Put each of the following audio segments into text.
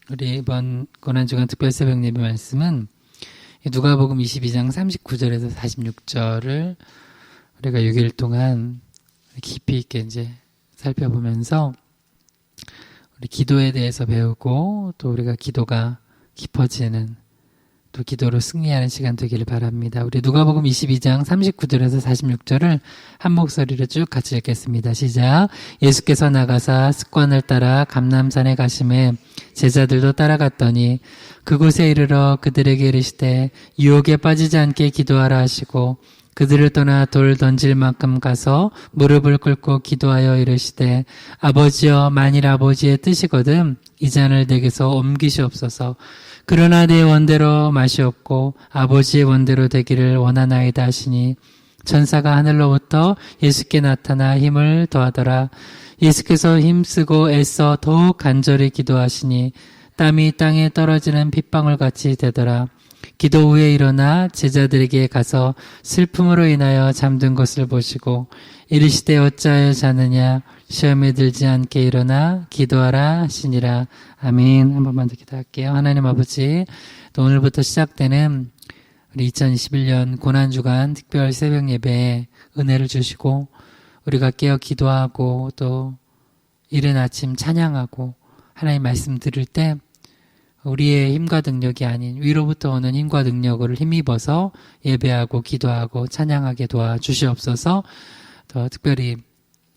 우리 이번 고난주간 특별 새벽 예배 말씀은 누가복음 22장 39절에서 46절을 우리가 6일 동안 깊이 있게 이제 살펴보면서 우리 기도에 대해서 배우고 또 우리가 기도가 깊어지는 또 기도로 승리하는 시간 되기를 바랍니다. 우리 누가복음 22장 39절에서 46절을 한 목소리로 쭉 같이 읽겠습니다. 시작. 예수께서 나가사 습관을 따라 감람산에 가심에 제자들도 따라갔더니 그곳에 이르러 그들에게 이르시되 유혹에 빠지지 않게 기도하라 하시고 그들을 떠나 돌 던질 만큼 가서 무릎을 꿇고 기도하여 이르시되 아버지여 만일 아버지의 뜻이거든 이 잔을 내게서 옮기시옵소서. 그러나 내 원대로 마시옵고 아버지의 원대로 되기를 원하나이다 하시니 천사가 하늘로부터 예수께 나타나 힘을 더하더라. 예수께서 힘쓰고 애써 더욱 간절히 기도하시니 땀이 땅에 떨어지는 빗방울 같이 되더라. 기도 후에 일어나 제자들에게 가서 슬픔으로 인하여 잠든 것을 보시고 이르시되 어찌하여 자느냐 시험에 들지 않게 일어나 기도하라 하시니라. 아멘. 한 번만 더 기도할게요. 하나님 아버지, 또 오늘부터 시작되는 우리 2021년 고난주간 특별 새벽 예배에 은혜를 주시고 우리가 깨어 기도하고 또 이른 아침 찬양하고 하나님 말씀 들을 때 우리의 힘과 능력이 아닌 위로부터 오는 힘과 능력을 힘입어서 예배하고 기도하고 찬양하게 도와주시옵소서. 더 특별히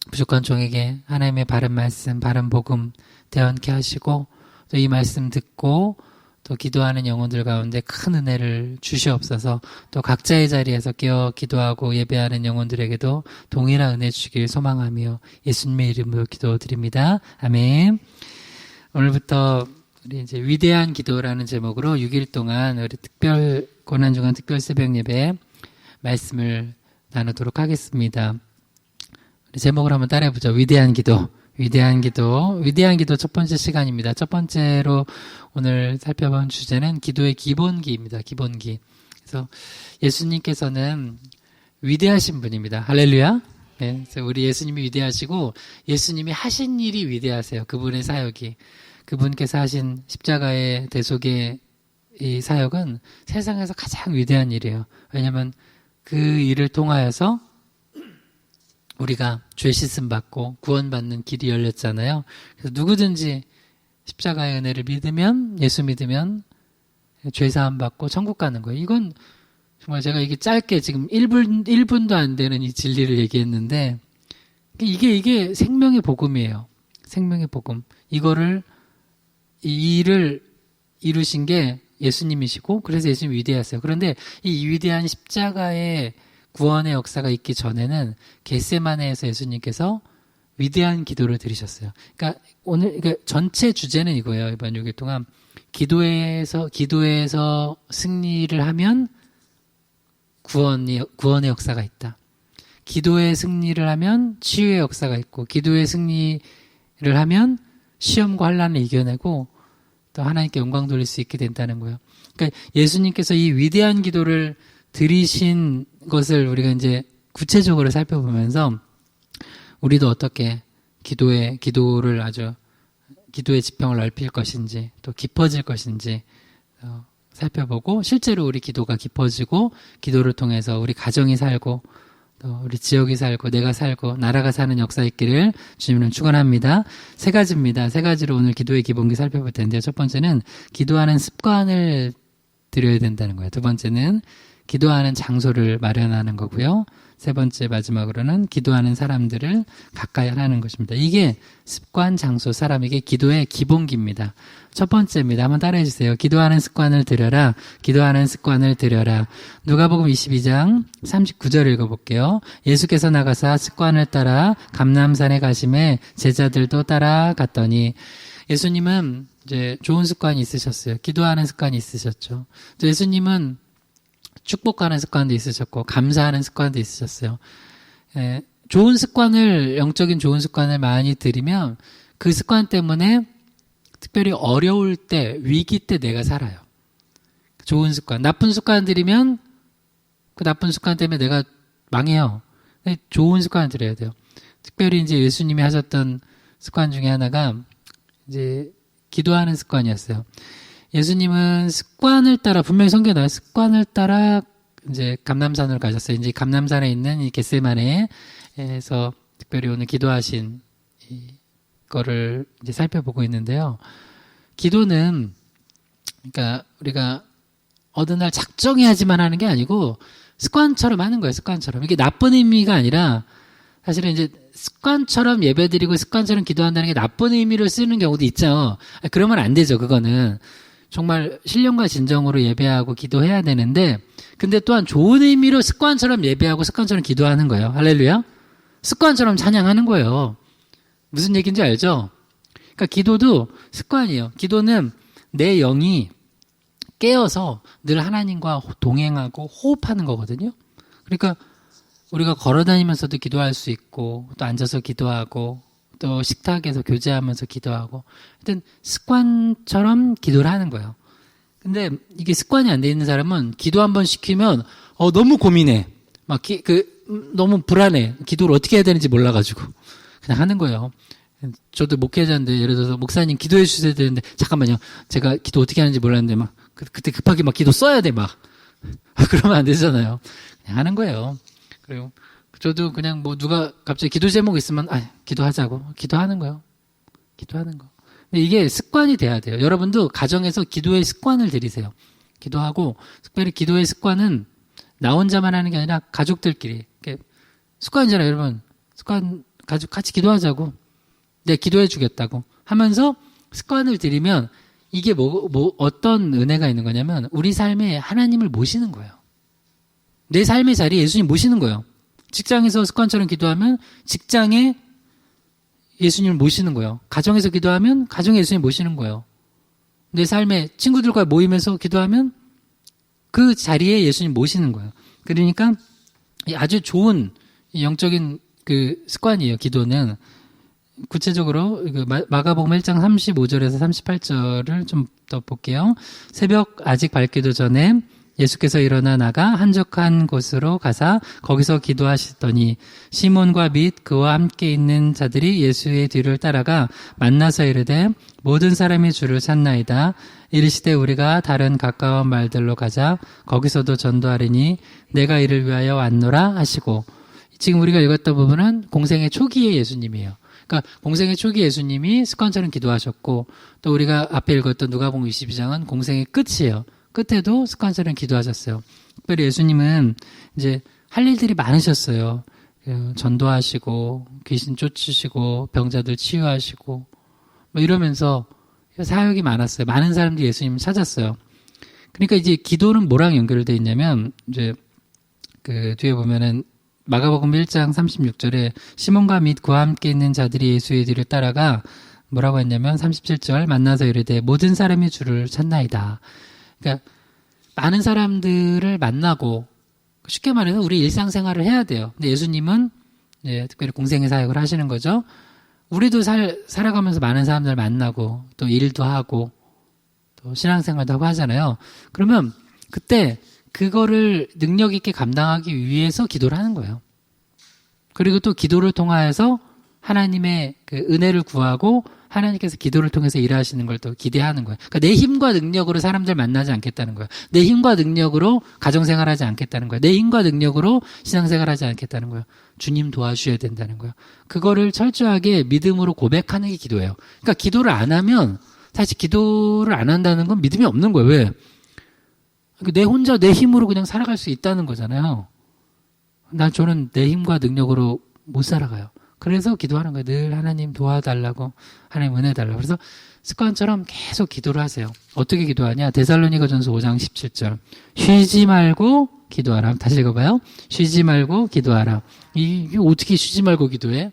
부족한 종에게 하나님의 바른 말씀, 바른 복음 대언케 하시고 또 이 말씀 듣고 또 기도하는 영혼들 가운데 큰 은혜를 주시옵소서. 또 각자의 자리에서 깨어 기도하고 예배하는 영혼들에게도 동일한 은혜 주시길 소망하며 예수님의 이름으로 기도드립니다. 아멘. 오늘부터 우리 이제 위대한 기도라는 제목으로 6일 동안 우리 특별 고난주간 특별 새벽 예배 말씀을 나누도록 하겠습니다. 우리 제목을 한번 따라해보죠. 위대한 기도. 위대한 기도. 위대한 기도 첫 번째 시간입니다. 첫 번째로 오늘 살펴본 주제는 기도의 기본기입니다. 기본기. 그래서 예수님께서는 위대하신 분입니다. 할렐루야. 네, 그래서 우리 예수님이 위대하시고 예수님이 하신 일이 위대하세요. 그분의 사역이. 그분께서 하신 십자가의 대속의 이 사역은 세상에서 가장 위대한 일이에요. 왜냐하면 그 일을 통하여서 우리가 죄 씻음 받고 구원받는 길이 열렸잖아요. 그래서 누구든지 십자가의 은혜를 믿으면, 예수 믿으면 죄 사함 받고 천국 가는 거예요. 이건 정말 제가 이게 짧게 지금 1분도 안 되는 이 진리를 얘기했는데 이게 생명의 복음이에요. 생명의 복음. 이 일을 이루신 게 예수님이시고 그래서 예수님이 위대하세요. 그런데 이 위대한 십자가의 구원의 역사가 있기 전에는 겟세마네에서 예수님께서 위대한 기도를 드리셨어요. 그러니까 전체 주제는 이거예요. 이번 6일 동안 기도에서 승리를 하면 구원의 역사가 있다. 기도의 승리를 하면 치유의 역사가 있고 기도의 승리를 하면 시험과 환난을 이겨내고 또 하나님께 영광 돌릴 수 있게 된다는 거예요. 그러니까 예수님께서 이 위대한 기도를 드리신 것을 우리가 이제 구체적으로 살펴보면서 우리도 어떻게 기도의 지평을 넓힐 것인지 또 깊어질 것인지 살펴보고 실제로 우리 기도가 깊어지고 기도를 통해서 우리 가정이 살고 또 우리 지역이 살고 내가 살고 나라가 사는 역사 있기를 주님은 축원합니다. 세 가지입니다. 세 가지로 오늘 기도의 기본기 살펴볼 텐데요. 첫 번째는 기도하는 습관을 들여야 된다는 거예요. 두 번째는 기도하는 장소를 마련하는 거고요. 세 번째 마지막으로는 기도하는 사람들을 가까이 하는 것입니다. 이게 습관, 장소, 사람, 이게 기도의 기본기입니다. 첫 번째입니다. 한번 따라해 주세요. 기도하는 습관을 들여라. 기도하는 습관을 들여라. 누가복음 22장 39절 읽어볼게요. 예수께서 나가사 습관을 따라 감람산에 가심에 제자들도 따라갔더니 예수님은 이제 좋은 습관이 있으셨어요. 기도하는 습관이 있으셨죠. 예수님은 축복하는 습관도 있으셨고 감사하는 습관도 있으셨어요. 좋은 습관을 영적인 좋은 습관을 많이 들이면 그 습관 때문에 특별히 어려울 때 위기 때 내가 살아요. 좋은 습관. 나쁜 습관 들이면 그 나쁜 습관 때문에 내가 망해요. 좋은 습관을 들여야 돼요. 특별히 이제 예수님이 하셨던 습관 중에 하나가 이제 기도하는 습관이었어요. 예수님은 습관을 따라, 분명히 성경에 나와요. 습관을 따라 이제 감람산을 가셨어요. 이제 감람산에 있는 이 겟세마네에서 특별히 오늘 기도하신 거를 이제 살펴보고 있는데요. 기도는, 그러니까 우리가 어느 날 작정해야지만 하는 게 아니고 습관처럼 하는 거예요. 습관처럼. 이게 나쁜 의미가 아니라 사실은 이제 습관처럼 예배드리고 습관처럼 기도한다는 게 나쁜 의미로 쓰는 경우도 있죠. 그러면 안 되죠. 그거는 정말 신령과 진정으로 예배하고 기도해야 되는데, 근데 또한 좋은 의미로 습관처럼 예배하고 습관처럼 기도하는 거예요. 할렐루야. 습관처럼 찬양하는 거예요. 무슨 얘기인지 알죠? 그러니까 기도도 습관이에요. 기도는 내 영이 깨어서 늘 하나님과 동행하고 호흡하는 거거든요. 그러니까 우리가 걸어다니면서도 기도할 수 있고, 또 앉아서 기도하고, 또 식탁에서 교제하면서 기도하고, 하여튼 습관처럼 기도를 하는 거예요. 근데 이게 습관이 안 돼 있는 사람은 기도 한번 시키면 너무 고민해. 막 너무 불안해. 기도를 어떻게 해야 되는지 몰라가지고 그냥 하는 거예요. 저도 목회자인데 예를 들어서 목사님 기도해 주셔야 되는데 잠깐만요. 제가 기도 어떻게 하는지 몰랐는데 막 그때 급하게 막 기도 써야 돼 막. 그러면 안 되잖아요. 그냥 하는 거예요. 그리고 저도 그냥 뭐 누가 갑자기 기도 제목 있으면 기도하자고 기도하는 거예요. 기도하는 거. 근데 이게 습관이 돼야 돼요. 여러분도 가정에서 기도의 습관을 들이세요. 기도하고 특별히 기도의 습관은 나 혼자만 하는 게 아니라 가족들끼리. 습관이잖아요, 여러분. 습관 가족 같이 기도하자고. 내가 기도해 주겠다고 하면서 습관을 들이면 이게 어떤 은혜가 있는 거냐면 우리 삶에 하나님을 모시는 거예요. 내 삶의 자리에 예수님 모시는 거예요. 직장에서 습관처럼 기도하면 직장에 예수님을 모시는 거예요. 가정에서 기도하면 가정에 예수님 모시는 거예요. 내 삶에 친구들과 모임에서 기도하면 그 자리에 예수님 모시는 거예요. 그러니까 아주 좋은 영적인 그 습관이에요. 기도는 구체적으로 마가복음 1장 35절에서 38절을 좀 더 볼게요. 새벽 아직 밝기도 전에 예수께서 일어나 나가 한적한 곳으로 가사 거기서 기도하시더니 시몬과 및 그와 함께 있는 자들이 예수의 뒤를 따라가 만나서 이르되 모든 사람이 주를 찾나이다. 이르시되 우리가 다른 가까운 말들로 가자. 거기서도 전도하리니 내가 이를 위하여 왔노라 하시고. 지금 우리가 읽었던 부분은 공생의 초기의 예수님이에요. 그러니까 공생의 초기 예수님이 습관처럼 기도하셨고, 또 우리가 앞에 읽었던 누가복음 22장은 공생의 끝이에요. 끝에도 습관처럼 기도하셨어요. 특별히 예수님은 이제 할 일들이 많으셨어요. 전도하시고, 귀신 쫓으시고, 병자들 치유하시고, 뭐 이러면서 사역이 많았어요. 많은 사람들이 예수님을 찾았어요. 그러니까 이제 기도는 뭐랑 연결되어 있냐면, 이제 그 뒤에 보면은 마가복음 1장 36절에 시몬과 및 그와 함께 있는 자들이 예수의 뒤를 따라가 뭐라고 했냐면 37절 만나서 이르되 모든 사람이 주를 찾나이다. 그러니까 많은 사람들을 만나고 쉽게 말해서 우리 일상생활을 해야 돼요. 근데 예수님은 특별히 공생의 사역을 하시는 거죠. 우리도 살아가면서 많은 사람들 만나고 또 일도 하고 또 신앙생활도 하고 하잖아요. 그러면 그때 그거를 능력 있게 감당하기 위해서 기도를 하는 거예요. 그리고 또 기도를 통하여서 하나님의 그 은혜를 구하고 하나님께서 기도를 통해서 일하시는 걸 또 기대하는 거예요. 그러니까 내 힘과 능력으로 사람들 만나지 않겠다는 거예요. 내 힘과 능력으로 가정생활하지 않겠다는 거예요. 내 힘과 능력으로 신앙생활하지 않겠다는 거예요. 주님 도와주셔야 된다는 거예요. 그거를 철저하게 믿음으로 고백하는 게 기도예요. 그러니까 기도를 안 하면 사실 기도를 안 한다는 건 믿음이 없는 거예요. 왜? 내 혼자 내 힘으로 그냥 살아갈 수 있다는 거잖아요. 저는 내 힘과 능력으로 못 살아가요. 그래서 기도하는 거예요. 늘 하나님 도와달라고, 하나님 은혜 달라고. 그래서 습관처럼 계속 기도를 하세요. 어떻게 기도하냐? 데살로니가전서 5장 17절. 쉬지 말고 기도하라. 다시 읽어봐요. 쉬지 말고 기도하라. 이게 어떻게 쉬지 말고 기도해?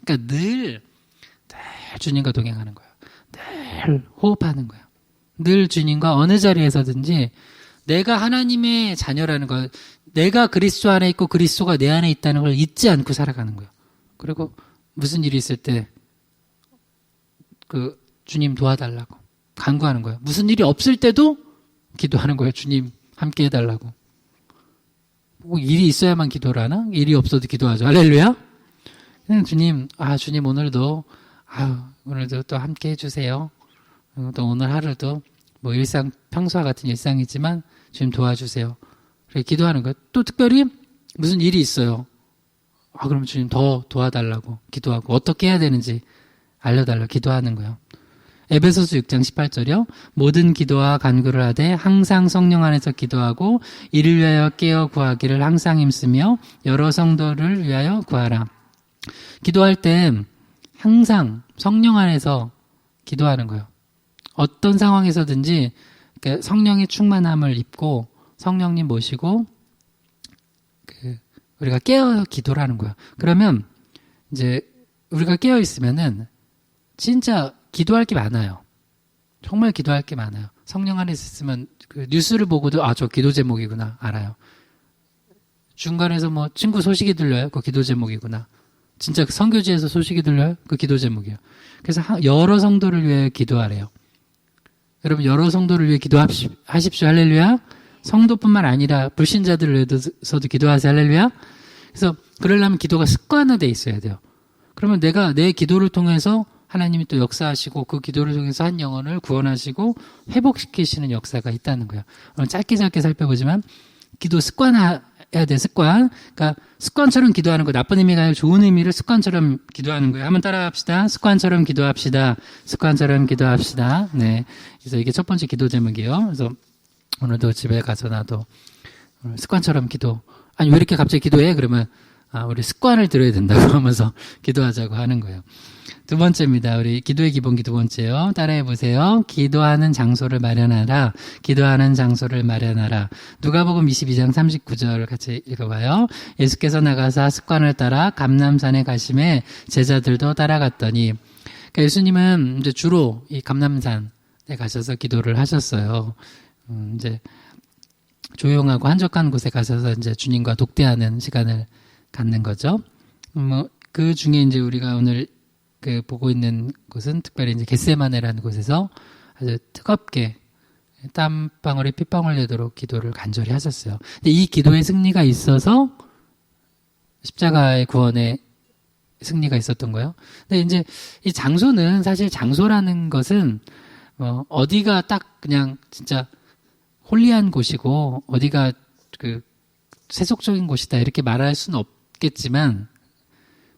그러니까 늘 주님과 동행하는 거예요. 늘 호흡하는 거예요. 늘 주님과 어느 자리에서든지 내가 하나님의 자녀라는 걸, 내가 그리스도 안에 있고 그리스도가 내 안에 있다는 걸 잊지 않고 살아가는 거예요. 그리고 무슨 일이 있을 때 그 주님 도와달라고 간구하는 거예요. 무슨 일이 없을 때도 기도하는 거예요. 주님 함께 해달라고. 뭐 일이 있어야만 기도를 하나? 일이 없어도 기도하죠. 할렐루야. 그냥 주님 오늘도 또 함께 해주세요. 또 오늘 하루도 뭐 평소와 같은 일상이지만 주님 도와주세요. 그렇게 기도하는 거예요. 또 특별히 무슨 일이 있어요. 그럼 주님 더 도와달라고 기도하고 어떻게 해야 되는지 알려달라고 기도하는 거예요. 에베소서 6장 18절이요. 모든 기도와 간구를 하되 항상 성령 안에서 기도하고 이를 위하여 깨어 구하기를 항상 힘쓰며 여러 성도를 위하여 구하라. 기도할 때 항상 성령 안에서 기도하는 거예요. 어떤 상황에서든지 성령의 충만함을 입고 성령님 모시고 우리가 깨어 기도를 하는 거예요. 그러면 이제 우리가 깨어 있으면은 진짜 기도할 게 많아요. 정말 기도할 게 많아요. 성령 안에 있으면 그 뉴스를 보고도 저 기도 제목이구나 알아요. 중간에서 뭐 친구 소식이 들려요. 그 기도 제목이구나. 진짜 선교지에서 소식이 들려요. 그 기도 제목이에요. 그래서 여러 성도를 위해 기도하래요. 여러분 여러 성도를 위해 기도하십시오. 할렐루야. 성도뿐만 아니라 불신자들을 위해서도 기도하세요. 할렐루야. 그래서 그러려면 기도가 습관화되어 있어야 돼요. 그러면 내가 내 기도를 통해서 하나님이 또 역사하시고 그 기도를 통해서 한 영혼을 구원하시고 회복시키시는 역사가 있다는 거예요. 오늘 짧게 살펴보지만 기도 습관화해야 돼. 습관. 그러니까 습관처럼 기도하는 거 나쁜 의미가 아니라 좋은 의미를 습관처럼 기도하는 거예요. 한번 따라합시다. 습관처럼 기도합시다. 습관처럼 기도합시다. 네. 그래서 이게 첫 번째 기도 제목이에요. 그래서 오늘도 집에 가서 나도 습관처럼 기도. 아니 왜 이렇게 갑자기 기도해? 그러면 우리 습관을 들어야 된다고 하면서 기도하자고 하는 거예요. 두 번째입니다. 우리 기도의 기본 두 번째요. 따라해 보세요. 기도하는 장소를 마련하라. 기도하는 장소를 마련하라. 누가복음 22장 39절 같이 읽어봐요. 예수께서 나가사 습관을 따라 감람산에 가심에 제자들도 따라갔더니 그러니까 예수님은 이제 주로 이 감람산에 가셔서 기도를 하셨어요. 이제 조용하고 한적한 곳에 가셔서 이제 주님과 독대하는 시간을 갖는 거죠. 그 중에 이제 우리가 오늘 보고 있는 곳은 특별히 이제 겟세마네라는 곳에서 아주 뜨겁게 땀방울이 핏방울 내도록 기도를 간절히 하셨어요. 근데 이 기도의 승리가 있어서 십자가의 구원의 승리가 있었던 거예요. 근데 이제 이 장소는 사실 장소라는 것은 어디가 딱 그냥 진짜 홀리한 곳이고 어디가 세속적인 곳이다 이렇게 말할 수는 없겠지만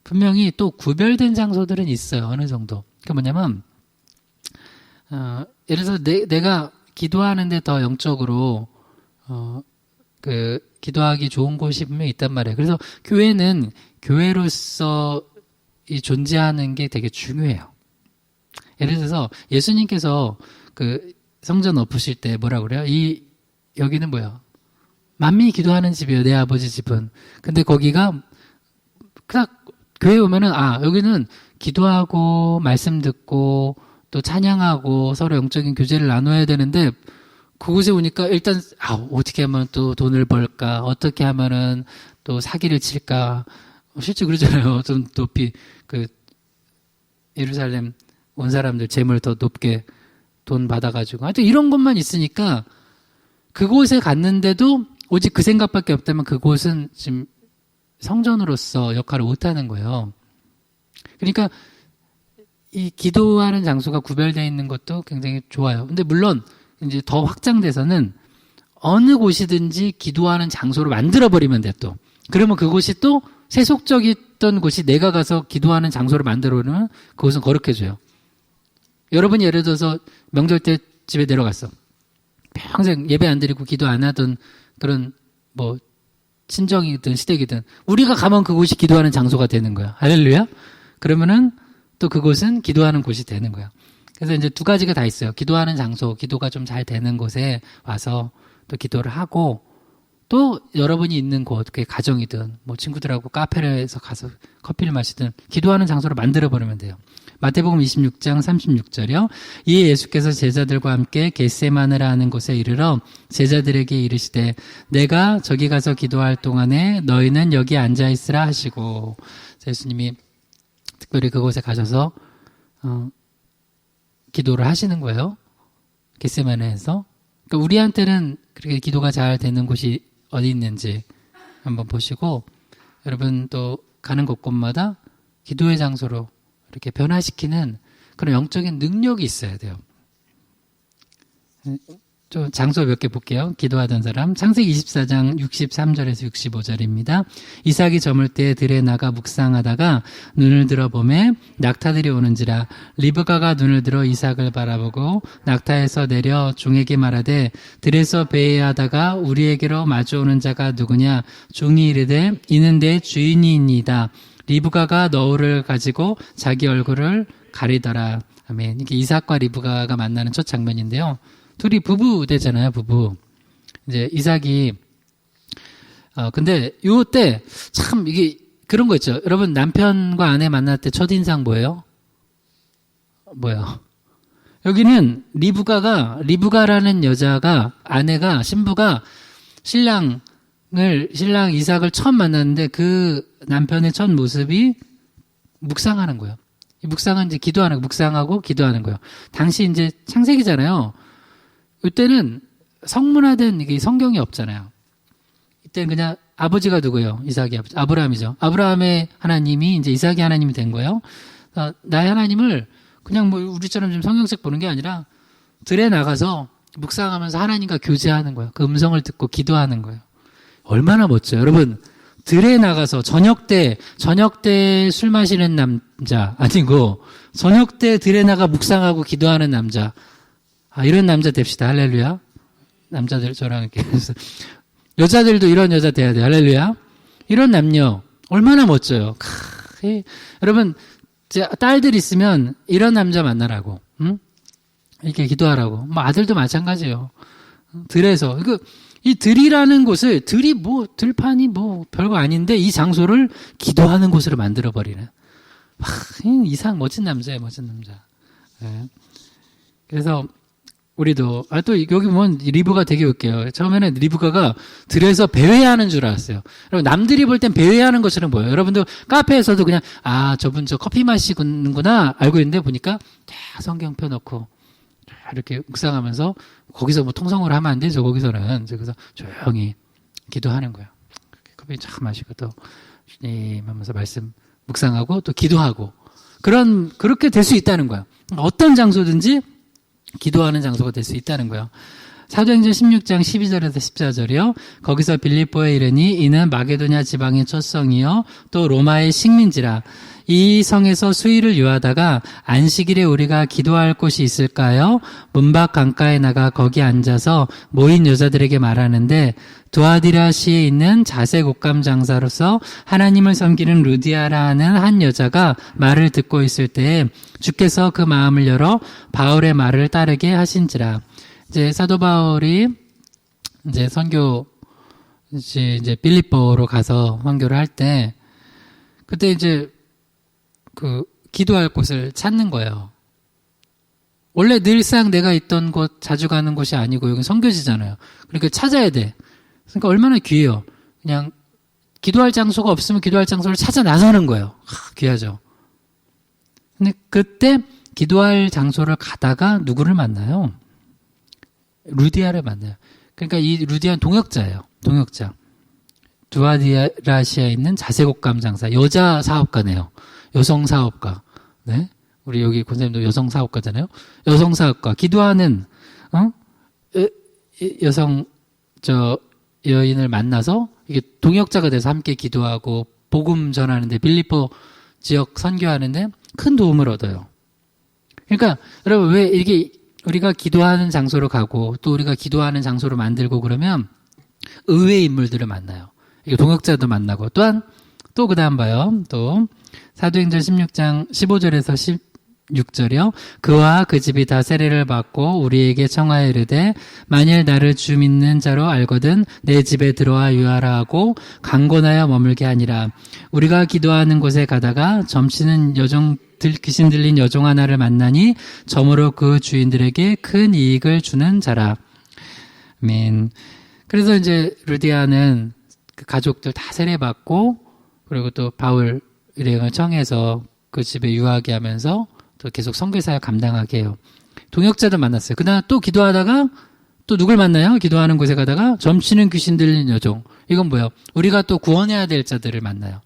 분명히 또 구별된 장소들은 있어요. 어느 정도. 그게 뭐냐면 예를 들어서 내가 기도하는데 더 영적으로 기도하기 좋은 곳이 분명히 있단 말이에요. 그래서 교회는 교회로서 이 존재하는 게 되게 중요해요. 예를 들어서 예수님께서 성전 엎으실 때 뭐라고 그래요? 여기는 뭐야? 만민이 기도하는 집이에요. 내 아버지 집은. 근데 거기가 딱 교회 오면은 여기는 기도하고 말씀 듣고 또 찬양하고 서로 영적인 교제를 나눠야 되는데 그곳에 오니까 일단 어떻게 하면 또 돈을 벌까? 어떻게 하면은 또 사기를 칠까? 실제 그러잖아요. 좀 높이 예루살렘 온 사람들 재물 더 높게 돈 받아가지고 하여튼 이런 것만 있으니까 그곳에 갔는데도 오직 그 생각밖에 없다면 그곳은 지금 성전으로서 역할을 못하는 거예요. 그러니까 이 기도하는 장소가 구별되어 있는 것도 굉장히 좋아요. 근데 물론 이제 더 확장돼서는 어느 곳이든지 기도하는 장소로 만들어버리면 돼 또. 그러면 그곳이 또 세속적이었던 곳이 내가 가서 기도하는 장소를 만들어놓으면 그곳은 거룩해져요. 여러분이 예를 들어서 명절 때 집에 내려갔어. 평생 예배 안 드리고 기도 안 하던 그런 친정이든 시댁이든 우리가 가면 그곳이 기도하는 장소가 되는 거야. 할렐루야. 그러면은 또 그곳은 기도하는 곳이 되는 거야. 그래서 이제 두 가지가 다 있어요. 기도하는 장소, 기도가 좀 잘 되는 곳에 와서 또 기도를 하고 또 여러분이 있는 곳, 그게 가정이든 친구들하고 카페에서 가서 커피를 마시든 기도하는 장소를 만들어버리면 돼요. 마태복음 26장 36절이요. 이에 예수께서 제자들과 함께 겟세마네라 하는 곳에 이르러 제자들에게 이르시되 내가 저기 가서 기도할 동안에 너희는 여기 앉아있으라 하시고 예수님이 특별히 그곳에 가셔서 기도를 하시는 거예요. 겟세마네에서. 그러니까 우리한테는 그렇게 기도가 잘 되는 곳이 어디 있는지 한번 보시고 여러분 또 가는 곳곳마다 기도의 장소로 이렇게 변화시키는 그런 영적인 능력이 있어야 돼요. 좀 장소 몇 개 볼게요. 기도하던 사람. 창세기 24장 63절에서 65절입니다. 이삭이 저물 때 들에 나가 묵상하다가 눈을 들어보매 낙타들이 오는지라 리브가가 눈을 들어 이삭을 바라보고 낙타에서 내려 종에게 말하되 들에서 배회하다가 우리에게로 마주오는 자가 누구냐? 종이 이르되 이는 내 주인이니이다. 리브가가 너울을 가지고 자기 얼굴을 가리더라. 아멘. 이게 이삭과 리브가가 만나는 첫 장면인데요. 둘이 부부 되잖아요, 부부. 이제 이삭이, 근데 요때 참 이게 그런 거 있죠. 여러분 남편과 아내 만날 때 첫인상 뭐예요? 뭐예요? 여기는 리브가라는 여자가, 아내가, 신부가 신랑 이삭을 처음 만났는데 그 남편의 첫 모습이 묵상하는 거예요. 이 묵상은 이제 기도하는 거, 묵상하고 기도하는 거예요. 당시 이제 창세기잖아요. 이때는 성문화된 이게 성경이 없잖아요. 이때는 그냥 아버지가 누구예요? 이삭이 아버지. 아브라함이죠. 아브라함의 하나님이 이제 이삭이 하나님이 된 거예요. 나의 하나님을 그냥 뭐 우리처럼 좀 성경책 보는 게 아니라 들에 나가서 묵상하면서 하나님과 교제하는 거예요. 그 음성을 듣고 기도하는 거예요. 얼마나 멋져요. 여러분, 들에 나가서 저녁 때 술 마시는 남자 아니고 저녁 때 들에 나가 묵상하고 기도하는 남자. 이런 남자 됩시다. 할렐루야. 남자들 저랑 이렇게 해서 여자들도 이런 여자 돼야 돼요. 할렐루야. 이런 남녀 얼마나 멋져요. 여러분 딸들 있으면 이런 남자 만나라고, 응? 이렇게 기도하라고. 뭐 아들도 마찬가지예요. 들에서 이 들이라는 곳을 들판이 뭐 별거 아닌데 이 장소를 기도하는 곳으로 만들어 버리는. 이상 멋진 남자예요, 멋진 남자. 네. 그래서 우리도 또 여기 보면 리브가 되게 웃겨요. 처음에는 리브가가 들에서 배회하는 줄 알았어요. 여러분 남들이 볼 땐 배회하는 것처럼 보여요. 여러분도 카페에서도 그냥 저분 저 커피 마시는구나 알고 있는데 보니까 다 성경 펴놓고 이렇게 묵상하면서 거기서 뭐 통성으로 하면 안 되죠. 거기서는 그래서 조용히 기도하는 거예요. 커피 참 마시고 또 주님 하면서 말씀 묵상하고 또 기도하고 그렇게 될 수 있다는 거예요. 어떤 장소든지 기도하는 장소가 될 수 있다는 거예요. 사도행전 16장 12절에서 14절이요. 거기서 빌립보에 이르니 이는 마게도냐 지방의 첫 성이요 또 로마의 식민지라. 이 성에서 수일을 유하다가 안식일에 우리가 기도할 곳이 있을까요? 문밖 강가에 나가 거기 앉아서 모인 여자들에게 말하는데 두아디라시에 있는 자색 옷감 장사로서 하나님을 섬기는 루디아라 하는 한 여자가 말을 듣고 있을 때에 주께서 그 마음을 열어 바울의 말을 따르게 하신지라. 이제 사도 바울이 이제 선교 이제 빌립보로 가서 선교를 할 때 그때 이제 기도할 곳을 찾는 거예요. 원래 늘상 내가 있던 곳, 자주 가는 곳이 아니고 여기 선교지잖아요. 그러니까 찾아야 돼. 그러니까 얼마나 귀해요. 그냥 기도할 장소가 없으면 기도할 장소를 찾아 나서는 거예요. 귀하죠. 근데 그때 기도할 장소를 가다가 누구를 만나요? 루디아를 만나요. 그러니까 이 루디아는 동역자예요. 동역자. 두아디라시아에 있는 자색옷감 장사. 여자 사업가네요. 여성 사업가. 네. 우리 여기 권사님도 여성 사업가잖아요. 여성 사업가. 기도하는, 여성, 여인을 만나서 이게 동역자가 돼서 함께 기도하고 복음 전하는데 빌립보 지역 선교하는데 큰 도움을 얻어요. 그러니까 여러분 왜 이렇게 우리가 기도하는 장소로 가고 또 우리가 기도하는 장소로 만들고 그러면 의외의 인물들을 만나요. 이게 동역자도 만나고 또한 또 그다음 봐요. 또 사도행전 16장 15절에서 16절이요. 그와 그 집이 다 세례를 받고 우리에게 청하여 이르되 만일 나를 주 믿는 자로 알거든 내 집에 들어와 유하라 하고 강권하여 머물게 하니라. 우리가 기도하는 곳에 가다가 점치는 귀신 들린 여종 하나를 만나니 점으로 그 주인들에게 큰 이익을 주는 자라. 아멘. 그래서 이제 루디아는 그 가족들 다 세례받고 그리고 또 바울 일행을 청해서 그 집에 유하게 하면서 또 계속 선교사역 감당하게 해요. 동역자도 만났어요. 그다음 또 기도하다가 또 누굴 만나요? 기도하는 곳에 가다가 점치는 귀신 들린 여종. 이건 뭐예요? 우리가 또 구원해야 될 자들을 만나요.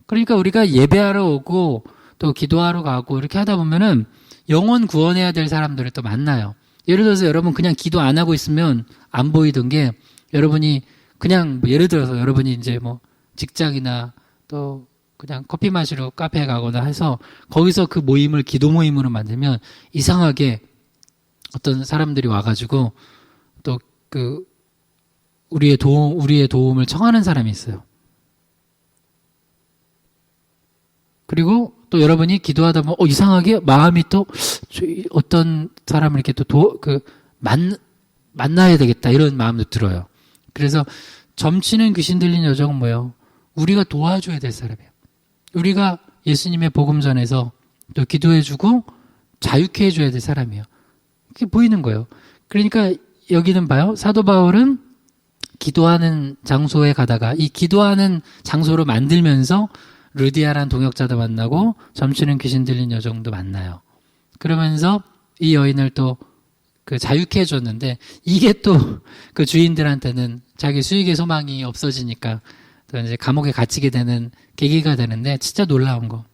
그러니까 우리가 예배하러 오고 또 기도하러 가고 이렇게 하다 보면은 영혼 구원해야 될 사람들을 또 만나요. 예를 들어서 여러분 그냥 기도 안 하고 있으면 안 보이던 게 여러분이 그냥 뭐 예를 들어서 여러분이 이제 뭐 직장이나 또 그냥 커피 마시러 카페에 가거나 해서 거기서 그 모임을 기도 모임으로 만들면 이상하게 어떤 사람들이 와가지고 또 그 우리의 도움을 청하는 사람이 있어요. 그리고 또 여러분이 기도하다 보면 이상하게 마음이 또 어떤 사람을 이렇게 또 만나야 되겠다 이런 마음도 들어요. 그래서 점치는 귀신 들린 여정은 뭐예요? 우리가 도와줘야 될 사람이에요. 우리가 예수님의 복음 전에서 또 기도해주고 자유케 해줘야 될 사람이에요. 그게 보이는 거예요. 그러니까 여기는 봐요. 사도 바울은 기도하는 장소에 가다가 이 기도하는 장소로 만들면서 루디아라는 동역자도 만나고 점치는 귀신 들린 여정도 만나요. 그러면서 이 여인을 또 그 자유케 해줬는데 이게 또 그 주인들한테는 자기 수익의 소망이 없어지니까 또 이제 감옥에 갇히게 되는 계기가 되는데 진짜 놀라운 거.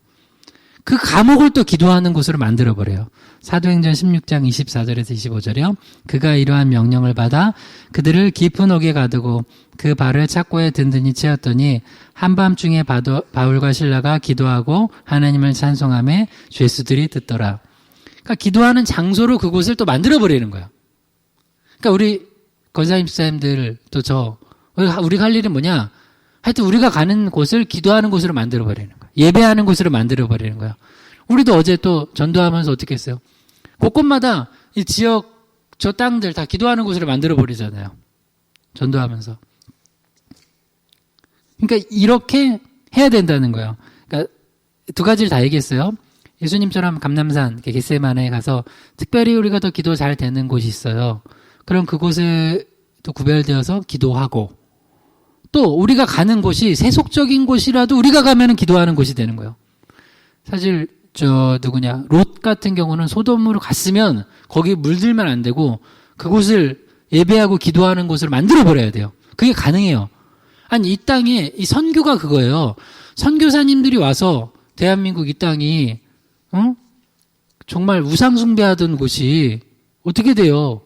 그 감옥을 또 기도하는 곳으로 만들어버려요. 사도행전 16장 24절에서 25절이요. 그가 이러한 명령을 받아 그들을 깊은 옥에 가두고 그 발을 착고에 든든히 채웠더니 한밤중에 바울과 실라가 기도하고 하나님을 찬송하며 죄수들이 듣더라. 그러니까 기도하는 장소로 그곳을 또 만들어버리는 거예요. 그러니까 우리 권사님 집사님들 또 우리가 할 일은 뭐냐? 하여튼 우리가 가는 곳을 기도하는 곳으로 만들어버리는 거예요. 예배하는 곳으로 만들어버리는 거예요. 우리도 어제 또 전도하면서 어떻게 했어요? 곳곳마다 이 지역 저 땅들 다 기도하는 곳으로 만들어버리잖아요. 전도하면서. 그러니까 이렇게 해야 된다는 거예요. 그러니까 두 가지를 다 얘기했어요. 예수님처럼 감람산, 겟세마네에 가서 특별히 우리가 더 기도 잘 되는 곳이 있어요. 그럼 그곳에 또 구별되어서 기도하고 또 우리가 가는 곳이 세속적인 곳이라도 우리가 가면은 기도하는 곳이 되는 거예요. 사실 롯 같은 경우는 소돔으로 갔으면 거기 물들면 안 되고 그곳을 예배하고 기도하는 곳으로 만들어 버려야 돼요. 그게 가능해요. 아니 이 땅에 이 선교가 그거예요. 선교사님들이 와서 대한민국 이 땅이 정말 우상 숭배하던 곳이 어떻게 돼요?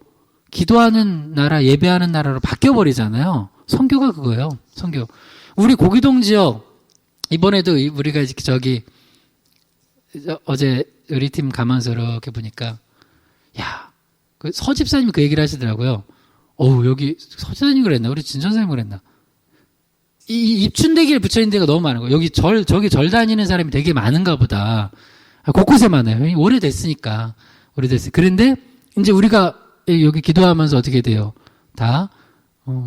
기도하는 나라, 예배하는 나라로 바뀌어 버리잖아요. 선교가 그거예요. 선교. 우리 고기동 지역 이번에도 우리가 어제 우리 팀 가면서 이렇게 보니까 그 서집사님이 그 얘기를 하시더라고요. 여기 서집사님이 그랬나? 우리 진천사님이 그랬나? 이 입춘대기를 붙여있는 데가 너무 많은 거예요. 저기 절 다니는 사람이 되게 많은가 보다. 곳곳에 많아요. 오래됐으니까. 그런데 이제 우리가 여기 기도하면서 어떻게 돼요? 다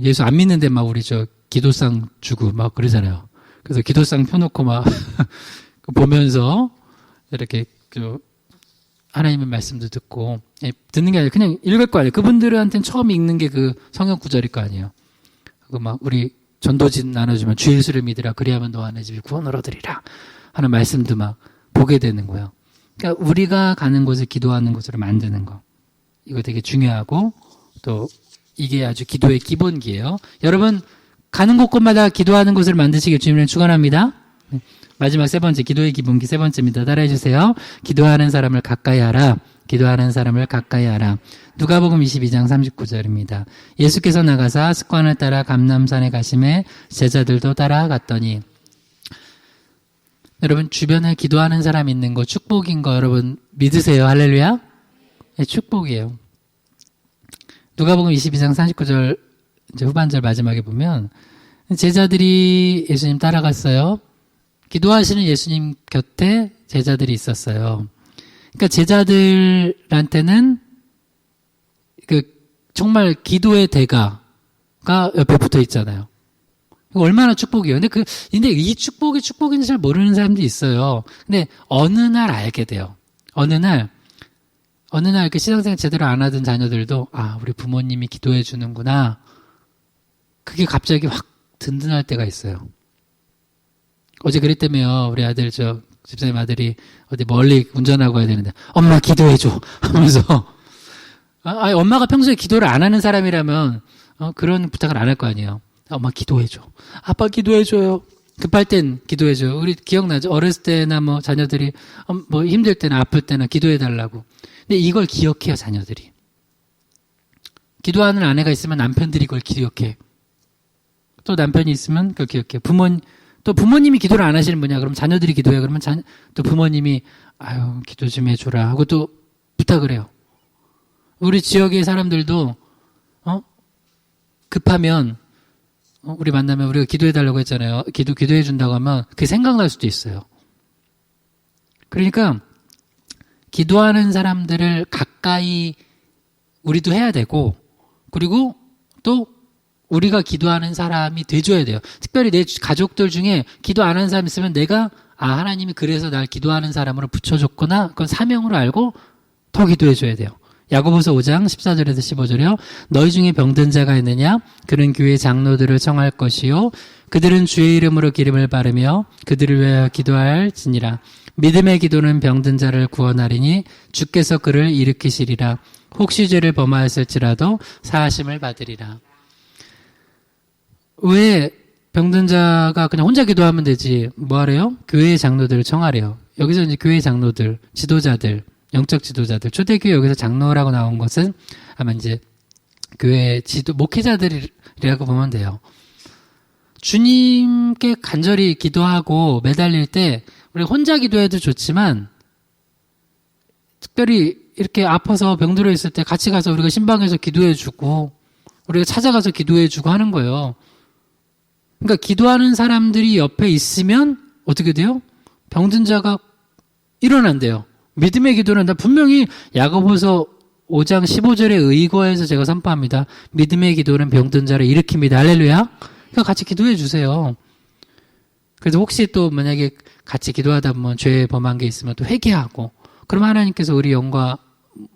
예수 안 믿는데 막 우리 기도상 주고 막 그러잖아요. 그래서 기도상 펴놓고 막 보면서 이렇게 하나님의 말씀도 듣고 듣는 게 아니라 그냥 읽을 거 아니에요. 그분들한테는 처음 읽는 게 그 성경 구절일 거 아니에요. 그거 막 우리 전도진 나눠주면 주 예수를 믿으라 그리하면 너와 내 집이 구원을 얻으리라 하는 말씀도 막 보게 되는 거예요. 그러니까 우리가 가는 곳을 기도하는 곳으로 만드는 거. 이거 되게 중요하고 또 이게 아주 기도의 기본기예요. 여러분 가는 곳곳마다 기도하는 곳을 만드시길 주님을 축원합니다. 마지막 세 번째 기도의 기본기 세 번째입니다. 따라해 주세요. 기도하는 사람을 가까이 하라. 기도하는 사람을 가까이 하라. 누가복음 22장 39절입니다. 예수께서 나가사 습관을 따라 감람산에 가심에 제자들도 따라갔더니 여러분 주변에 기도하는 사람 있는 거 축복인 거 여러분 믿으세요? 할렐루야? 네, 축복이에요. 누가복음 22장 39절 이제 후반절 마지막에 보면 제자들이 예수님 따라갔어요. 기도하시는 예수님 곁에 제자들이 있었어요. 그러니까 제자들한테는 정말 기도의 대가가 옆에 붙어 있잖아요. 얼마나 축복이에요. 근데 이 축복이 축복인지 잘 모르는 사람들이 있어요. 근데 어느 날 알게 돼요. 어느 날 이렇게 신앙생활 제대로 안 하던 자녀들도 우리 부모님이 기도해 주는구나. 그게 갑자기 확 든든할 때가 있어요. 어제 그랬다며요. 우리 아들 집사님 아들이 어디 멀리 운전하고 가야 되는데 엄마 기도해줘 하면서 엄마가 평소에 기도를 안 하는 사람이라면 그런 부탁을 안 할 거 아니에요. 엄마 기도해줘. 아빠 기도해줘요. 급할 땐 기도해줘요. 우리 기억나죠? 어렸을 때나 뭐 자녀들이 뭐 힘들 때나 아플 때나 기도해달라고. 근데 이걸 기억해요, 자녀들이. 기도하는 아내가 있으면 남편들이 그걸 기억해. 또 남편이 있으면 그걸 기억해. 또 부모님이 기도를 안 하시는 분이야. 그럼 자녀들이 기도해. 그러면 또 부모님이 아유 기도 좀 해주라 하고 또 부탁을 해요. 우리 지역의 사람들도 급하면 우리 만나면 우리가 기도해달라고 했잖아요. 기도해준다고 하면 그게 생각날 수도 있어요. 그러니까 기도하는 사람들을 가까이 우리도 해야 되고 그리고 또 우리가 기도하는 사람이 돼줘야 돼요. 특별히 내 가족들 중에 기도 안 하는 사람 있으면 내가 하나님이 그래서 날 기도하는 사람으로 붙여줬구나. 그건 사명으로 알고 더 기도해줘야 돼요. 야고보서 5장 14절에서 15절이요. 너희 중에 병든 자가 있느냐? 그는 교회 장로들을 청할 것이요. 그들은 주의 이름으로 기름을 바르며 그들을 위하여 기도할지니라. 믿음의 기도는 병든 자를 구원하리니 주께서 그를 일으키시리라. 혹시 죄를 범하였을지라도 사하심을 받으리라. 왜 병든 자가 그냥 혼자 기도하면 되지? 뭐 하래요? 교회의 장로들을 청하래요. 여기서 이제 교회의 장로들, 지도자들, 영적 지도자들, 초대교회 여기서 장로라고 나온 것은 아마 이제 교회 목회자들이라고 보면 돼요. 주님께 간절히 기도하고 매달릴 때 우리 혼자 기도해도 좋지만 특별히 이렇게 아파서 병들어 있을 때 같이 가서 우리가 신방에서 기도해주고 우리가 찾아가서 기도해주고 하는 거예요. 그러니까 기도하는 사람들이 옆에 있으면 어떻게 돼요? 병든 자가 일어난대요. 믿음의 기도는 나 분명히 야고보서 5장 15절의 의거에서 제가 선포합니다. 믿음의 기도는 병든 자를 일으킵니다. 할렐루야. 그러니까 같이 기도해 주세요. 그래서 혹시 또 만약에 같이 기도하다 보면 죄 범한 게 있으면 또 회개하고 그러면 하나님께서 우리 영과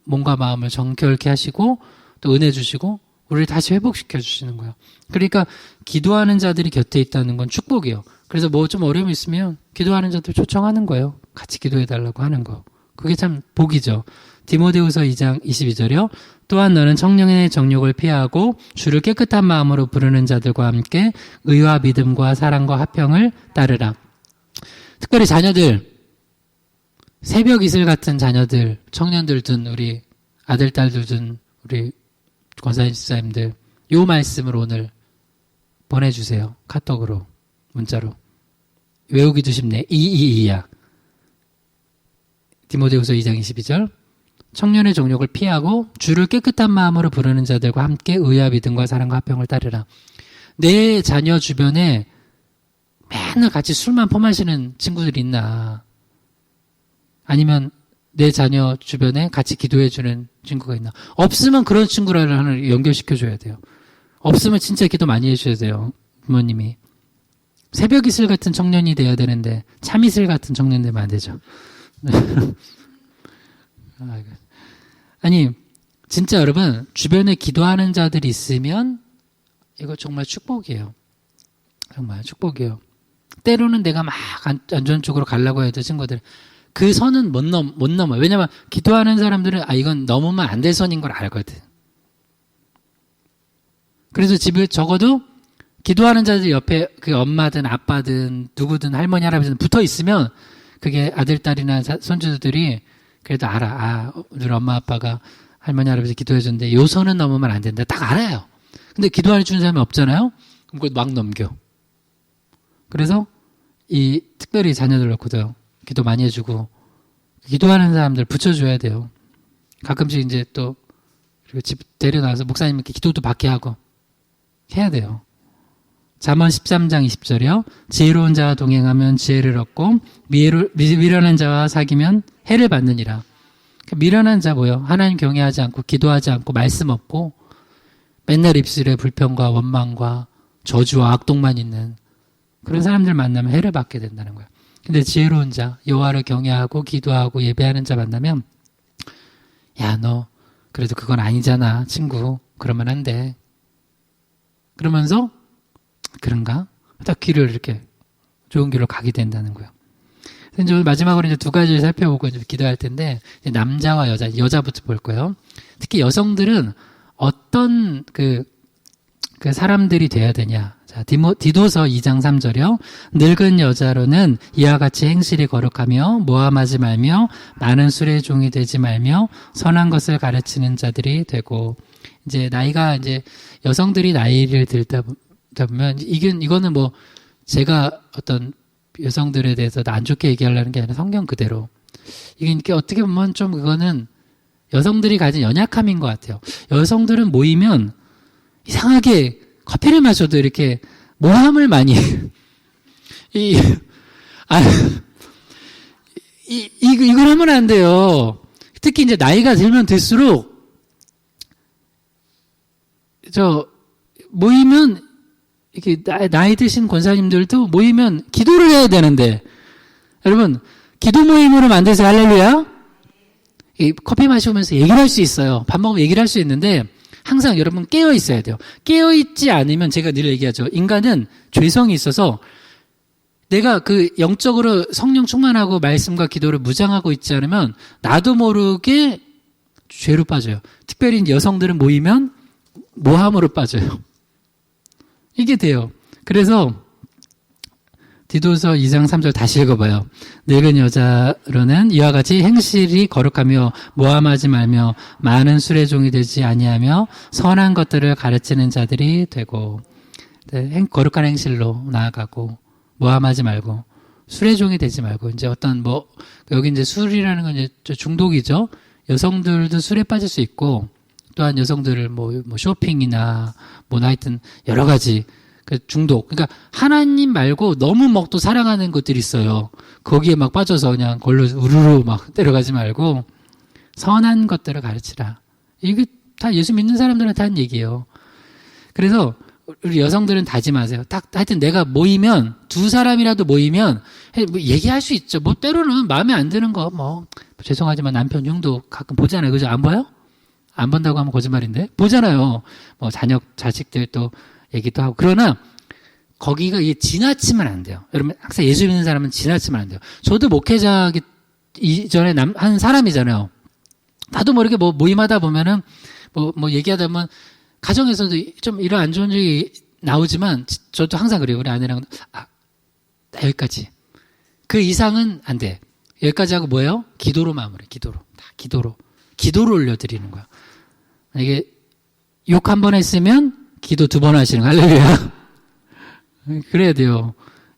몸과 마음을 정결케 하시고 또 은혜 주시고 우리를 다시 회복시켜 주시는 거예요. 그러니까 기도하는 자들이 곁에 있다는 건 축복이에요. 그래서 뭐 좀 어려움이 있으면 기도하는 자들 초청하는 거예요. 같이 기도해 달라고 하는 거. 그게 참 복이죠. 디모데후서 2장 22절이요. 또한 너는 청년의 정욕을 피하고 주를 깨끗한 마음으로 부르는 자들과 함께 의와 믿음과 사랑과 화평을 따르라. 특별히 자녀들, 새벽 이슬 같은 자녀들, 청년들 둔 우리 아들, 딸들 둔 우리 권사님, 집사님들 요 말씀을 오늘 보내주세요. 카톡으로, 문자로. 외우기도 쉽네. 222야. 디모데후서 2장 22절. 청년의 정욕을 피하고 주를 깨끗한 마음으로 부르는 자들과 함께 의와 믿음과 사랑과 화평을 따르라. 내 자녀 주변에 맨날 같이 술만 퍼마시는 친구들이 있나? 아니면 내 자녀 주변에 같이 기도해주는 친구가 있나? 없으면 그런 친구를 하나 연결시켜줘야 돼요. 없으면 진짜 기도 많이 해줘야 돼요. 부모님이. 새벽 이슬 같은 청년이 돼야 되는데 참이슬 같은 청년 되면 안 되죠. 아니 진짜 여러분 주변에 기도하는 자들이 있으면 이거 정말 축복이에요. 정말 축복이에요. 때로는 내가 막 안 좋은 쪽으로 가려고 해도 친구들 그 선은 못 넘어. 왜냐면 기도하는 사람들은 이건 넘으면 안 될 선인 걸 알거든. 그래서 집에 적어도 기도하는 자들 옆에 그 엄마든 아빠든 누구든 할머니 할아버지든 붙어 있으면 그게 아들 딸이나 손주들이 그래도 알아. 우리 엄마 아빠가 할머니 할아버지 기도해 줬는데 요 선은 넘으면 안 된다. 딱 알아요. 근데 기도 안 해주는 사람이 없잖아요. 그럼 그걸 막 넘겨. 그래서 이 특별히 자녀들 놓고도 기도 많이 해주고 기도하는 사람들 붙여줘야 돼요. 가끔씩 이제 또 집 데려나와서 목사님께 기도도 받게 하고 해야 돼요. 잠언 13장 20절이요. 지혜로운 자와 동행하면 지혜를 얻고 미련한 자와 사귀면 해를 받느니라. 미련한 자 뭐요? 하나님 경외하지 않고 기도하지 않고 말씀 없고 맨날 입술에 불평과 원망과 저주와 악독만 있는 그런 사람들 만나면 해를 받게 된다는 거예요. 근데 지혜로운 자, 여호와를 경외하고 기도하고 예배하는 자 만나면 야, 너 그래도 그건 아니잖아, 친구. 그러면 안 돼. 그러면서 그런가? 딱 길을 이렇게 좋은 길로 가게 된다는 거예요. 이제 오늘 마지막으로 이제 두 가지를 살펴보고 이제 기도할 텐데 남자와 여자부터 볼 거예요. 특히 여성들은 어떤 그 사람들이 돼야 되냐? 자, 디도서 2장 3절이요. 늙은 여자로는 이와 같이 행실이 거룩하며 모함하지 말며 많은 술의 종이 되지 말며 선한 것을 가르치는 자들이 되고 이제 나이가 이제 여성들이 나이를 들다 보면 이거는 뭐 제가 어떤 여성들에 대해서 안 좋게 얘기하려는 게 아니라 성경 그대로 이게 어떻게 보면 좀 그거는 여성들이 가진 연약함인 것 같아요. 여성들은 모이면 이상하게 커피를 마셔도 이렇게 모함을 많이 이걸 하면 안 돼요. 특히 이제 나이가 들면 들수록 모이면 이렇게 나이 드신 권사님들도 모이면 기도를 해야 되는데 여러분 기도 모임으로 만드세요. 할렐루야. 커피 마시면서 얘기를 할 수 있어요. 밥 먹으면 얘기를 할 수 있는데 항상 여러분 깨어 있어야 돼요. 깨어 있지 않으면 제가 늘 얘기하죠. 인간은 죄성이 있어서 내가 그 영적으로 성령 충만하고 말씀과 기도를 무장하고 있지 않으면 나도 모르게 죄로 빠져요. 특별히 여성들은 모이면 모함으로 빠져요. 이게 돼요. 그래서 디도서 2장 3절 다시 읽어봐요. 늙은 여자로는 이와 같이 행실이 거룩하며 모함하지 말며 많은 술의 종이 되지 아니하며 선한 것들을 가르치는 자들이 되고 거룩한 행실로 나아가고 모함하지 말고 술의 종이 되지 말고 이제 어떤 여기 이제 술이라는 건 이제 중독이죠. 여성들도 술에 빠질 수 있고 또한 여성들을 쇼핑이나 하여튼 여러 가지 그 중독. 그러니까 하나님 말고 너무 또 사랑하는 것들이 있어요. 거기에 막 빠져서 그냥 걸로 우르르 막 때려가지 말고 선한 것들을 가르치라. 이게 다 예수 믿는 사람들한테 하는 얘기예요. 그래서 우리 여성들은 다짐하세요. 하여튼 내가 모이면 두 사람이라도 모이면 얘기할 수 있죠. 때로는 마음에 안 드는 거 죄송하지만 남편 흉도 가끔 보잖아요. 그죠? 안 봐요? 안 본다고 하면 거짓말인데 보잖아요. 자식들 또 얘기도 하고. 그러나 거기가 지나치면 안 돼요. 여러분 항상 예수 믿는 사람은 지나치면 안 돼요. 저도 목회자기 이전에 한 사람이잖아요. 나도 모르게 모임하다 보면은 얘기하다 보면 가정에서도 좀 이런 안 좋은 적이 나오지만 저도 항상 그래요. 우리 아내랑 여기까지. 그 이상은 안 돼. 여기까지 하고 뭐예요? 기도로 마무리. 기도로 올려드리는 거야. 이게 욕 한 번 했으면 기도 2번 하시는 거. 할렐루야. 그래야 돼요.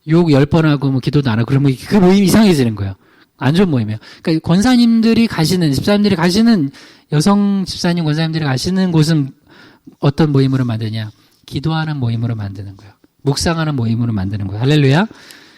욕 10번 하고 기도도 안 하고 그러면 그 모임이 이상해지는 거예요. 안 좋은 모임이에요. 그러니까 권사님들이 집사님들이 가시는 여성 집사님 권사님들이 가시는 곳은 어떤 모임으로 만드냐? 기도하는 모임으로 만드는 거예요. 묵상하는 모임으로 만드는 거예요. 할렐루야.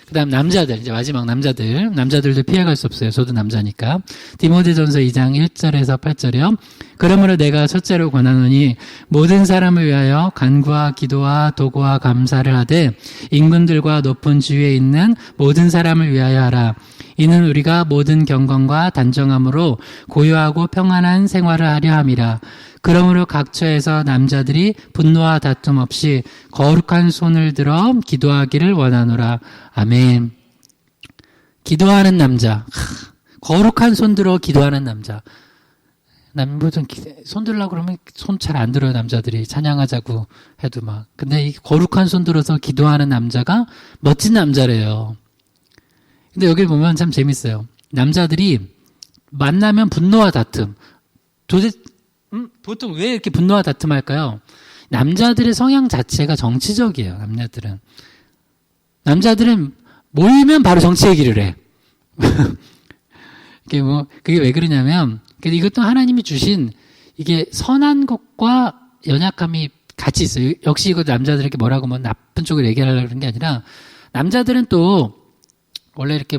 그다음 남자들, 이제 마지막 남자들도 피해갈 수 없어요. 저도 남자니까. 디모데전서 2장 1절에서 8절이요. 그러므로 내가 첫째로 권하노니 모든 사람을 위하여 간구와 기도와 도구와 감사를 하되 임금들과 높은 지위에 있는 모든 사람을 위하여 하라. 이는 우리가 모든 경건과 단정함으로 고요하고 평안한 생활을 하려 함이라. 그러므로 각처에서 남자들이 분노와 다툼 없이 거룩한 손을 들어 기도하기를 원하노라. 아멘. 기도하는 남자. 거룩한 손 들어 기도하는 남자. 남보전 손 들으려고 그러면 손 잘 안 들어요. 남자들이 찬양하자고 해도 막. 근데 이 거룩한 손 들어서 기도하는 남자가 멋진 남자래요. 근데 여기 보면 참 재밌어요. 남자들이 만나면 분노와 다툼. 보통 왜 이렇게 분노와 다툼할까요? 남자들의 성향 자체가 정치적이에요. 남자들은 모이면 바로 정치 얘기를 해. 그게 왜 그러냐면, 이것도 하나님이 주신 이게 선한 것과 연약함이 같이 있어요. 역시 이거 남자들에게 뭐라고 나쁜 쪽을 얘기하려고 그런 게 아니라, 남자들은 또 원래 이렇게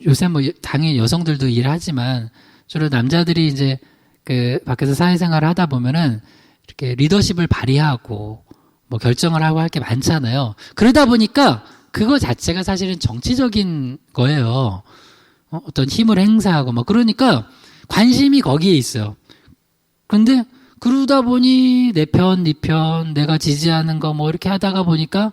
요새 당연히 여성들도 일을 하지만 주로 남자들이 이제 밖에서 사회생활을 하다 보면은 이렇게 리더십을 발휘하고 결정을 하고 할 게 많잖아요. 그러다 보니까 그거 자체가 사실은 정치적인 거예요. 어떤 힘을 행사하고 그러니까 관심이 거기에 있어요. 근데 그러다 보니 내 편, 네 편, 내가 지지하는 거 이렇게 하다가 보니까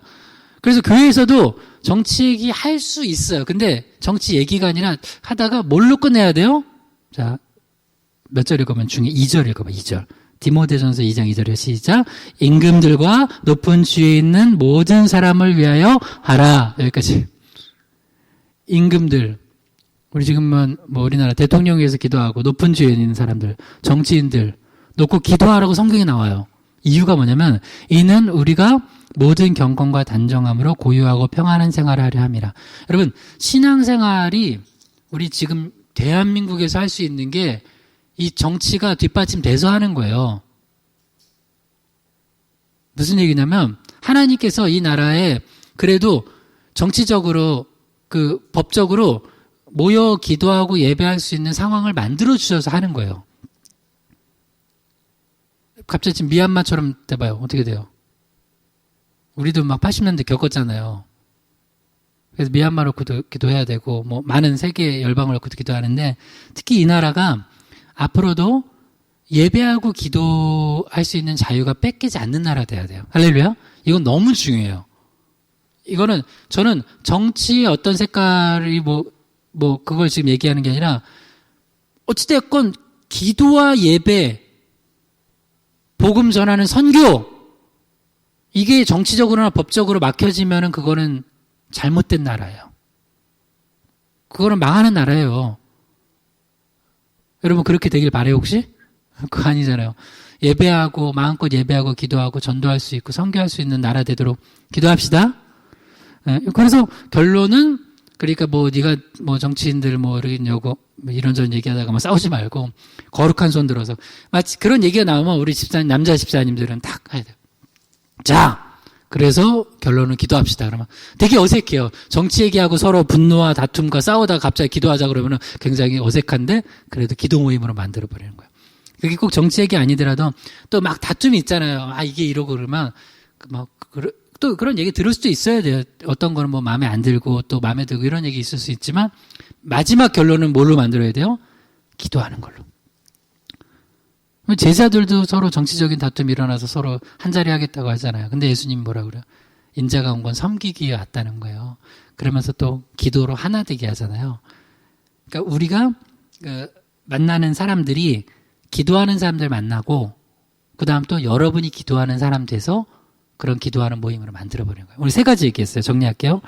그래서 교회에서도 정치 얘기 할 수 있어요. 근데 정치 얘기가 아니라 하다가 뭘로 끝내야 돼요? 자, 몇 절 읽으면 중에 2절 읽어봐. 2절. 디모데전서 2장 2절에 시작. 임금들과 높은 지위에 있는 모든 사람을 위하여 하라. 여기까지. 임금들. 우리 지금은 우리나라 대통령 위해서 기도하고 높은 지위에 있는 사람들, 정치인들, 놓고 기도하라고 성경에 나와요. 이유가 뭐냐면 이는 우리가 모든 경건과 단정함으로 고요하고 평안한 생활을 하려 함이라. 여러분, 신앙생활이 우리 지금 대한민국에서 할 수 있는 게 이 정치가 뒷받침돼서 하는 거예요. 무슨 얘기냐면 하나님께서 이 나라에 그래도 정치적으로 법적으로 모여 기도하고 예배할 수 있는 상황을 만들어 주셔서 하는 거예요. 갑자기 지금 미얀마처럼 돼봐요. 어떻게 돼요? 우리도 막 80년대 겪었잖아요. 그래서 미얀마로 기도해야 되고 뭐 많은 세계 열방을 놓고 기도하는데 특히 이 나라가 앞으로도 예배하고 기도할 수 있는 자유가 뺏기지 않는 나라가 돼야 돼요. 할렐루야. 이건 너무 중요해요. 이거는 저는 정치의 어떤 색깔이 그걸 지금 얘기하는 게 아니라 어찌됐건 기도와 예배, 복음 전하는 선교, 이게 정치적으로나 법적으로 막혀지면은 그거는 잘못된 나라예요. 그거는 망하는 나라예요. 여러분 그렇게 되길 바래요 혹시? 그거 아니잖아요. 예배하고 마음껏 예배하고 기도하고 전도할 수 있고 선교할 수 있는 나라 되도록 기도합시다. 그래서 결론은 그러니까 네가 정치인들 이러냐고 이런저런 얘기하다가 싸우지 말고 거룩한 손 들어서 마치 그런 얘기가 나오면 우리 집사님 남자 집사님들은 탁 해야 돼요. 자, 그래서 결론은 기도합시다. 그러면 되게 어색해요. 정치 얘기하고 서로 분노와 다툼과 싸우다가 갑자기 기도하자 그러면 굉장히 어색한데 그래도 기도 모임으로 만들어 버리는 거예요. 그게 꼭 정치 얘기 아니더라도 또 막 다툼이 있잖아요. 이게 이러고 그러면 또 그런 얘기 들을 수도 있어야 돼요. 어떤 거는 마음에 안 들고 또 마음에 들고 이런 얘기 있을 수 있지만 마지막 결론은 뭘로 만들어야 돼요? 기도하는 걸로. 제자들도 서로 정치적인 다툼이 일어나서 서로 한자리 하겠다고 하잖아요. 근데 예수님 뭐라 그래요? 인자가 온 건 섬기기에 왔다는 거예요. 그러면서 또 기도로 하나 되게 하잖아요. 그러니까 우리가 만나는 사람들이 기도하는 사람들 만나고 그 다음 또 여러분이 기도하는 사람 돼서 그런 기도하는 모임으로 만들어버리는 거예요. 오늘 3가지 얘기했어요. 정리할게요.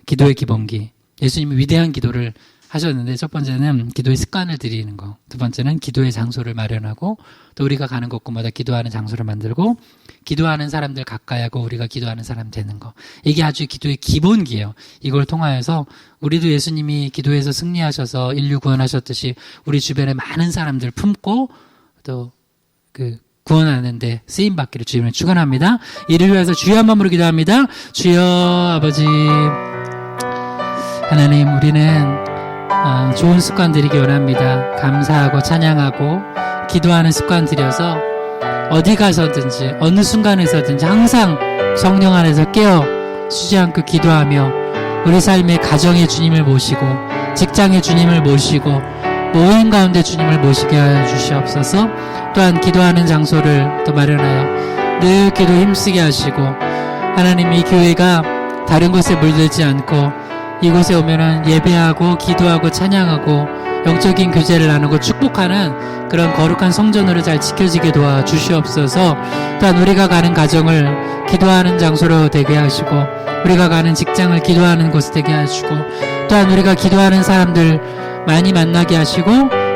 기도의 기본기. 예수님이 위대한 기도를 하셨는데 첫 번째는 기도의 습관을 들이는 거. 두 번째는 기도의 장소를 마련하고 또 우리가 가는 곳곳마다 기도하는 장소를 만들고 기도하는 사람들 가까이 하고 우리가 기도하는 사람 되는 거. 이게 아주 기도의 기본기예요. 이걸 통하여서 우리도 예수님이 기도에서 승리하셔서 인류 구원하셨듯이 우리 주변에 많은 사람들 품고 또 구원하는데 쓰임받기를 주님을 축원합니다. 이를 위해서 주여 한 마음으로 기도합니다. 주여 아버지 하나님 우리는 좋은 습관 들이기 원합니다. 감사하고 찬양하고 기도하는 습관 들여서 어디 가서든지 어느 순간에서든지 항상 성령 안에서 깨어 쉬지 않고 기도하며 우리 삶의 가정에 주님을 모시고 직장에 주님을 모시고 모임 가운데 주님을 모시게 하여 주시옵소서. 또한 기도하는 장소를 또 마련하여 늘 기도 힘쓰게 하시고 하나님 이 교회가 다른 곳에 물들지 않고 이곳에 오면은 예배하고 기도하고 찬양하고 영적인 교제를 나누고 축복하는 그런 거룩한 성전으로 잘 지켜지게 도와 주시옵소서. 또한 우리가 가는 가정을 기도하는 장소로 되게 하시고 우리가 가는 직장을 기도하는 곳이 되게 하시고 또한 우리가 기도하는 사람들 많이 만나게 하시고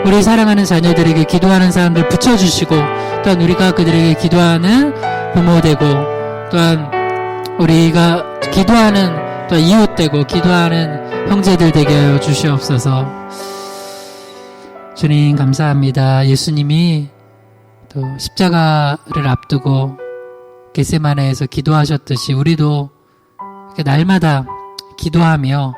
우리 사랑하는 자녀들에게 기도하는 사람들 붙여주시고 또한 우리가 그들에게 기도하는 부모 되고 또한 우리가 기도하는 또 이웃 되고 기도하는 형제들 되게 하여 주시옵소서. 주님 감사합니다. 예수님이 또 십자가를 앞두고 겟세마네에서 기도하셨듯이 우리도 이렇게 날마다 기도하며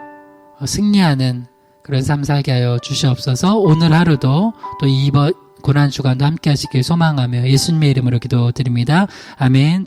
승리하는 그런 삶 살게 하여 주시옵소서. 오늘 하루도 또 이번 고난주간도 함께 하시길 소망하며 예수님의 이름으로 기도드립니다. 아멘.